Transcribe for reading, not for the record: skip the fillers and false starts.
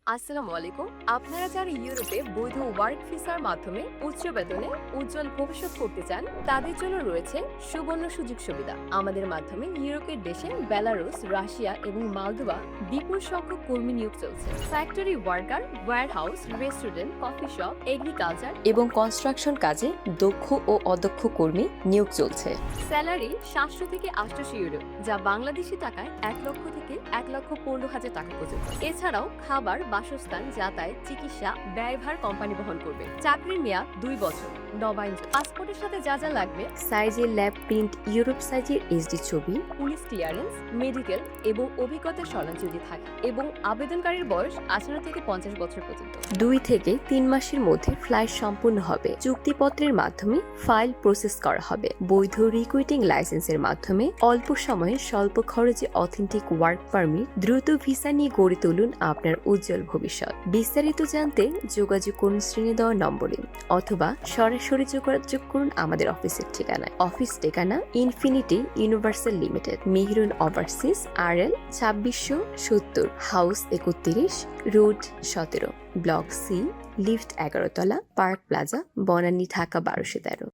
আসসালামু আলাইকুম। আপনারা যারা ইউরোপে বৈধ ওয়ার্ক ভিসার মাধ্যমে উচ্চ বেতনে উজ্জ্বল ভবিষ্যৎ করতে চান, তাদের জন্য রয়েছে সুবর্ণ সুযোগ সুবিধা। আমাদের মাধ্যমে ইউরোপের দেশে বেলারুস, রাশিয়া এবং মালদোভা বিপুল সংখ্যক কর্মী নিয়োগ চলছে। Factory worker, warehouse, restaurant, coffee shop, agriculture এবং কনস্ট্রাকশন কাজে দক্ষ ও অদক্ষ কর্মী নিয়োগ চলছে। স্যালারি 700 থেকে 800 ইউরো, যা বাংলাদেশি টাকায় 1 লক্ষ থেকে 1,15,000 টাকা পর্যন্ত। এছাড়াও খাবার, বাসস্থান, যাতায়াত, চিকিৎসা ব্যয়ভার কোম্পানি বহন করবে। চাকরির মেয়াদ 2 বছর। নবায়ন পাসপোর্টের সাথে যা যা লাগবে: সাইজের ল্যাব প্রিন্ট, ইউরোপ সাইজের এইচডি ছবি, পুলিশ ক্লিয়ারেন্স, মেডিকেল এবং অভিজ্ঞতার সনদ যদি থাকে, এবং আবেদনকারীর বয়স 18 থেকে 50 বছর পর্যন্ত। 2 থেকে 3 মাসের মধ্যে ফ্লাইট সম্পূর্ণ হবে। চুক্তিপত্রের মাধ্যমে ফাইল প্রসেস করা হবে। বৈধ রিক্রুটিং লাইসেন্সের মাধ্যমে অল্প সময়ে স্বল্প খরচে অথেন্টিক ওয়ার্ক পারমিট, দ্রুত ভিসা নিয়ে গড়ে তুলুন আপনার উজ্জ্বল ভবিষ্যৎ। বিস্তারিত জানতে যোগাযোগ করুন স্ক্রিনে দেওয়া নম্বরে, অথবা সরাসরি যোগাযোগ করুন আমাদের অফিসের ঠিকানায়। অফিস ঠিকানা: infinity universal limited, Mehrun overseas, RL 2670, house 31, road 17, block C, lift 11 তলা, পার্ক প্লাজা, বনানী, ঢাকা 1213।